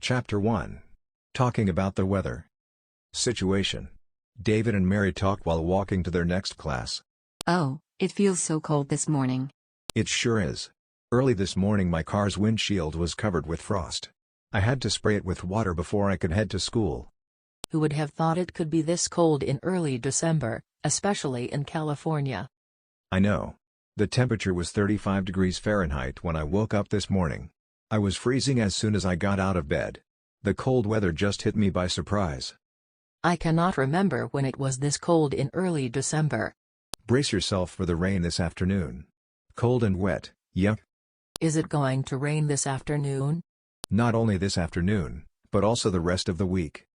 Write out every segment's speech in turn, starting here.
Chapter 1. Talking about the weather. Situation. David and Mary talk while walking to their next class. Oh, it feels so cold this morning. It sure is. Early this morning my car's windshield was covered with frost. I had to spray it with water before I could head to school. Who would have thought it could be this cold in early December, especially in California? I know. The temperature was 35 degrees Fahrenheit when I woke up this morning. I was freezing as soon as I got out of bed. The cold weather just hit me by surprise. I cannot remember when it was this cold in early December. Brace yourself for the rain this afternoon. Cold and wet, yuck. Is it going to rain this afternoon? Not only this afternoon, but also the rest of the week.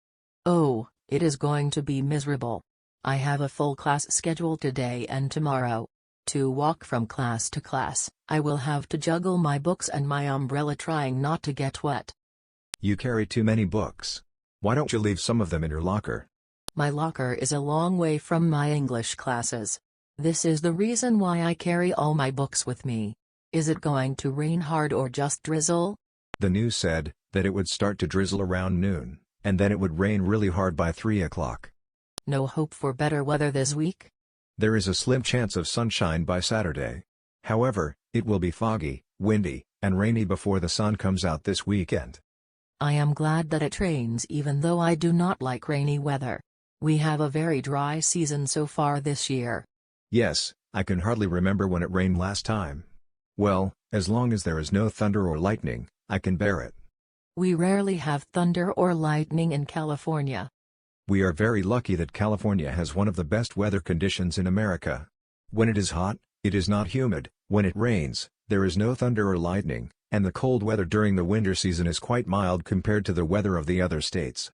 Oh, it is going to be miserable. I have a full class schedule today and tomorrow. To walk from class to class, I will have to juggle my books and my umbrella trying not to get wet. You carry too many books. Why don't you leave some of them in your locker? My locker is a long way from my English classes. This is the reason why I carry all my books with me. Is it going to rain hard or just drizzle? The news said that it would start to drizzle around noon, and then it would rain really hard by 3 o'clock. No hope for better weather this week? There is a slim chance of sunshine by Saturday. However, it will be foggy, windy, and rainy before the sun comes out this weekend. I am glad that it rains even though I do not like rainy weather. We have a very dry season so far this year. Yes, I can hardly remember when it rained last time. Well, as long as there is no thunder or lightning, I can bear it. We rarely have thunder or lightning in California. We are very lucky that California has one of the best weather conditions in America. When it is hot, it is not humid. When it rains, there is no thunder or lightning, and the cold weather during the winter season is quite mild compared to the weather of the other states.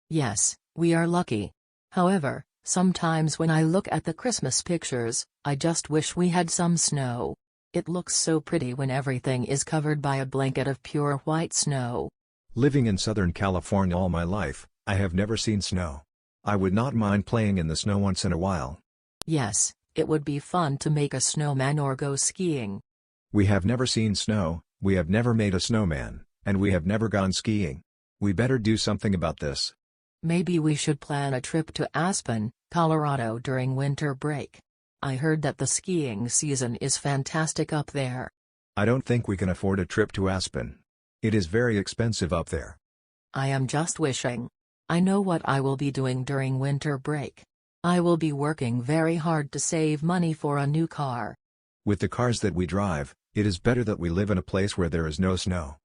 Yes, we are lucky. However, sometimes when I look at the Christmas pictures, I just wish we had some snow. It looks so pretty when everything is covered by a blanket of pure white snow. Living in Southern California all my life, I have never seen snow. I would not mind playing in the snow once in a while. Yes, it would be fun to make a snowman or go skiing. We have never seen snow, we have never made a snowman, and we have never gone skiing. We better do something about this. Maybe we should plan a trip to Aspen, Colorado during winter break. I heard that the skiing season is fantastic up there. I don't think we can afford a trip to Aspen. It is very expensive up there. I am just wishing. I know what I will be doing during winter break. I will be working very hard to save money for a new car. With the cars that we drive, it is better that we live in a place where there is no snow.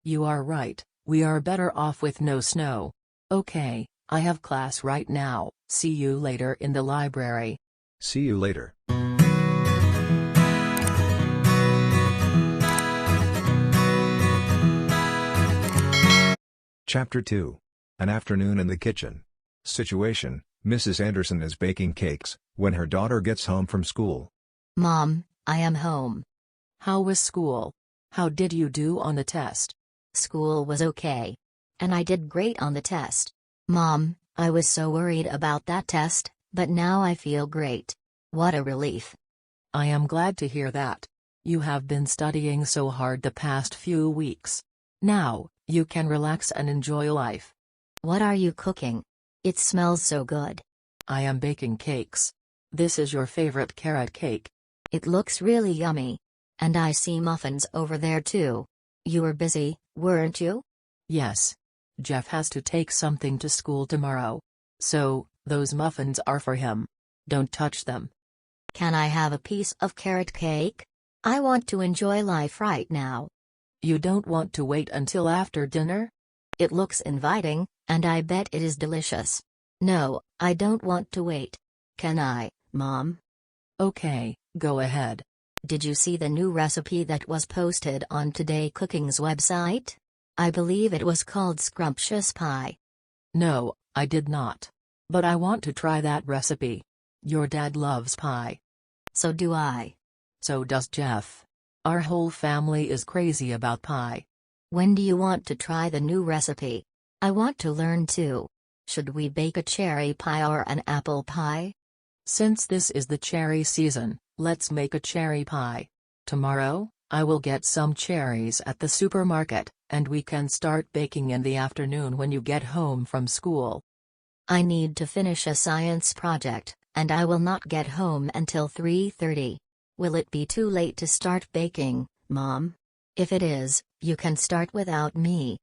You are right, we are better off with no snow. Okay, I have class right now. See you later in the library. See you later. Chapter 2. An afternoon in the kitchen. Situation. Mrs. Anderson is baking cakes when her daughter gets home from school. Mom, I am home. How was school? How did you do on the test? School was okay. And I did great on the test. Mom, I was so worried about that test, but now I feel great. What a relief. I am glad to hear that. You have been studying so hard the past few weeks. Now, you can relax and enjoy life. What are you cooking? It smells so good. I am baking cakes. This is your favorite carrot cake. It looks really yummy. And I see muffins over there too. You were busy, weren't you? Yes. Jeff has to take something to school tomorrow. So, those muffins are for him. Don't touch them. Can I have a piece of carrot cake? I want to enjoy life right now. You don't want to wait until after dinner? It looks inviting, and I bet it is delicious. No, I don't want to wait. Can I, Mom? Okay, go ahead. Did you see the new recipe that was posted on Today Cooking's website? I believe it was called scrumptious pie. No, I did not. But I want to try that recipe. Your dad loves pie. So do I. So does Jeff. Our whole family is crazy about pie. When do you want to try the new recipe? I want to learn too. Should we bake a cherry pie or an apple pie? Since this is the cherry season, let's make a cherry pie. Tomorrow, I will get some cherries at the supermarket, and we can start baking in the afternoon when you get home from school. I need to finish a science project, and I will not get home until 3:30. Will it be too late to start baking, Mom? If it is, you can start without me.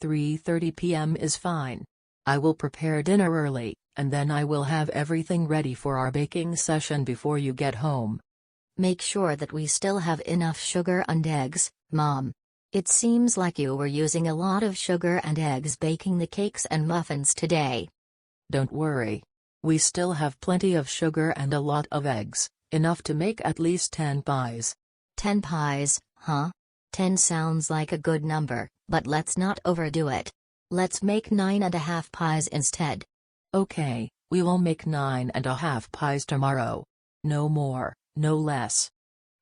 3:30 p.m. is fine. I will prepare dinner early, and then I will have everything ready for our baking session before you get home. Make sure that we still have enough sugar and eggs, Mom. It seems like you were using a lot of sugar and eggs baking the cakes and muffins today. Don't worry. We still have plenty of sugar and a lot of eggs, enough to make at least 10 pies. 10 pies, huh? 10 sounds like a good number, but let's not overdo it. Let's make 9.5 pies instead. Okay, we will make 9.5 pies tomorrow. No more, no less.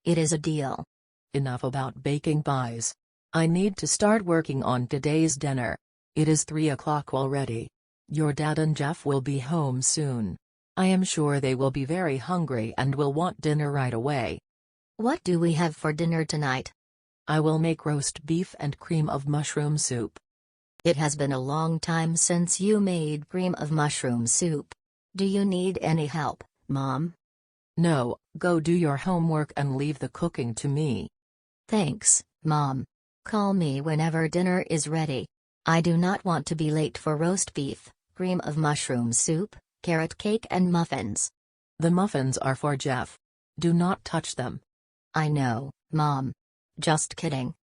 It is a deal. Enough about baking pies. I need to start working on today's dinner. It is 3 o'clock already. Your dad and Jeff will be home soon. I am sure they will be very hungry and will want dinner right away. What do we have for dinner tonight? I will make roast beef and cream of mushroom soup. It has been a long time since you made cream of mushroom soup. Do you need any help, Mom? No, go do your homework and leave the cooking to me. Thanks, Mom. Call me whenever dinner is ready. I do not want to be late for roast beef, cream of mushroom soup, carrot cake and muffins. The muffins are for Jeff. Do not touch them. I know, Mom. Just kidding.